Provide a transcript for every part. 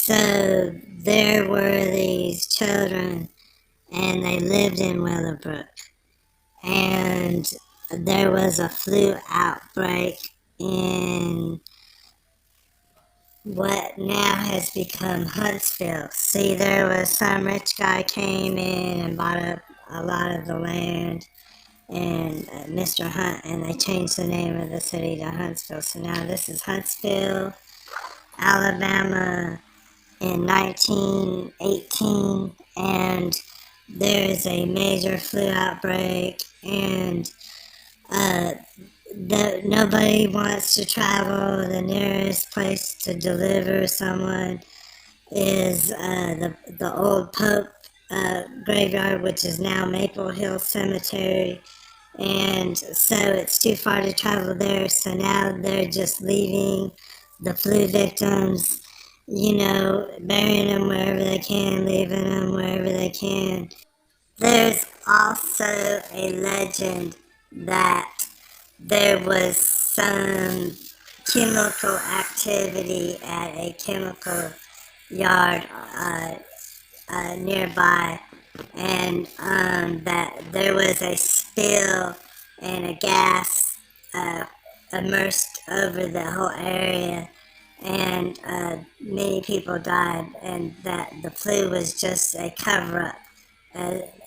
So there were these children, and they lived in Willowbrook. And there was a flu outbreak in what now has become Huntsville. See, there was some rich guy came in and bought up a lot of the land, and Mr. Hunt, and they changed the name of the city to Huntsville. So now this is Huntsville, Alabama, in 1918, and there's a major flu outbreak, and uh, nobody wants to travel. The nearest place to deliver someone is the old Pope graveyard, which is now Maple Hill Cemetery, and so it's too far to travel there. So now they're just leaving the flu victims, burying them wherever they can, leaving them wherever they can. There's also a legend that there was some chemical activity at a chemical yard nearby, and that there was a spill and a gas immersed over the whole area, and many people died, and that the flu was just a cover-up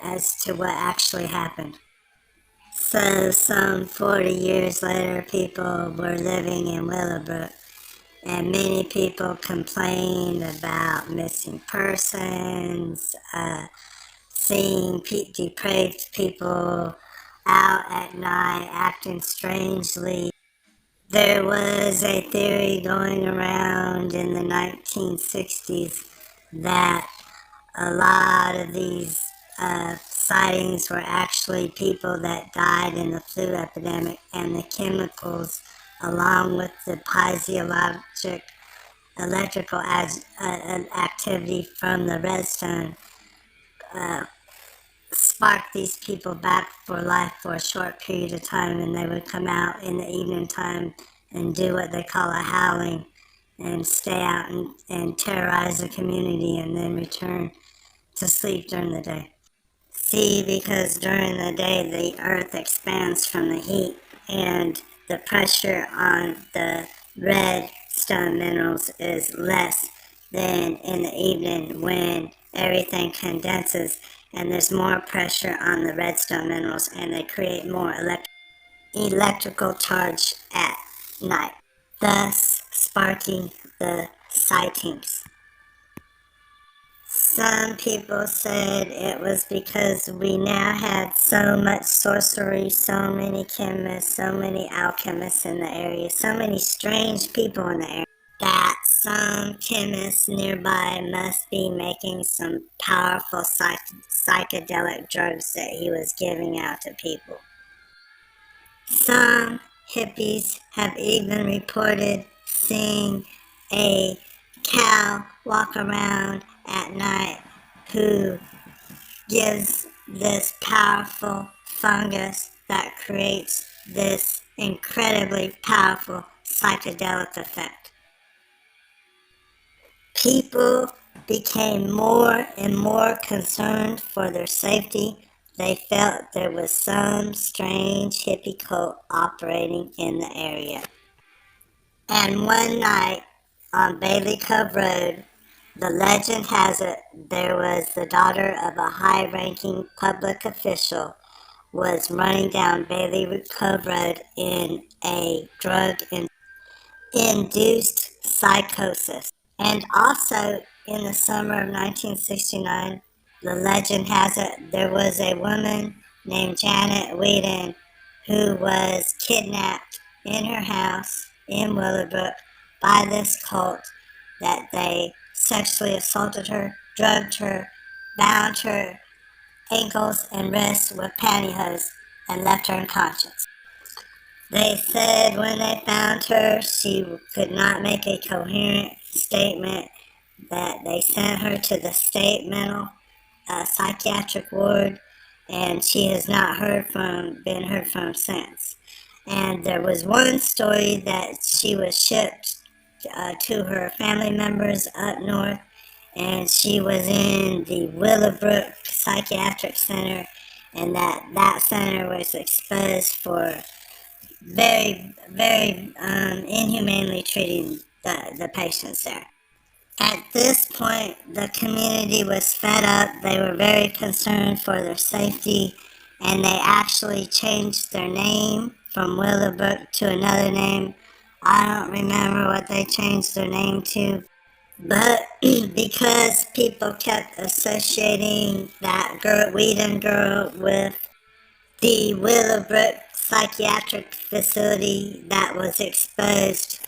as to what actually happened. So some 40 years later, people were living in Willowbrook, and many people complained about missing persons, seeing depraved people out at night acting strangely. There was a theory going around in the 1960s that a lot of these sightings were actually people that died in the flu epidemic, and the chemicals, along with the physiologic electrical activity from the redstone, sparked these people back for life for a short period of time, and they would come out in the evening time and do what they call a howling and stay out and terrorize the community, and then return to sleep during the day. See, because during the day the earth expands from the heat, and the pressure on the redstone minerals is less than in the evening when everything condenses, and there's more pressure on the redstone minerals, and they create more electrical charge at night, thus sparking the sightings. Some people said it was because we now had so much sorcery, so many chemists, so many alchemists in the area, so many strange people in the area, that some chemist nearby must be making some powerful psychedelic drugs that he was giving out to people. Some hippies have even reported seeing a cow walk around at night who gives this powerful fungus that creates this incredibly powerful psychedelic effect. People became more and more concerned for their safety. They felt there was some strange hippie cult operating in the area. And one night on Bailey Cove Road, the legend has it there was the daughter of a high-ranking public official was running down Bailey Cove Road in a drug-induced psychosis. And also in the summer of 1969, the legend has it there was a woman named Janet Whedon who was kidnapped in her house in Willowbrook by this cult, that they sexually assaulted her, drugged her, bound her ankles and wrists with pantyhose, and left her unconscious. They said when they found her, she could not make a coherent statement, that they sent her to the state mental psychiatric ward, and she has not been heard from since. And there was one story that she was shipped to her family members up north, and she was in the Willowbrook Psychiatric Center, and that center was exposed for very inhumanely treating the patients there. At this point, the community was fed up. They were very concerned for their safety, and they actually changed their name from Willowbrook to another name. I don't remember what they changed their name to, but because people kept associating that girl, Whedon girl, with the Willowbrook psychiatric facility that was exposed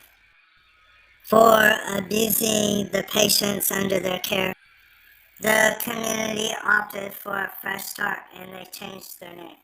for abusing the patients under their care, the community opted for a fresh start and they changed their name.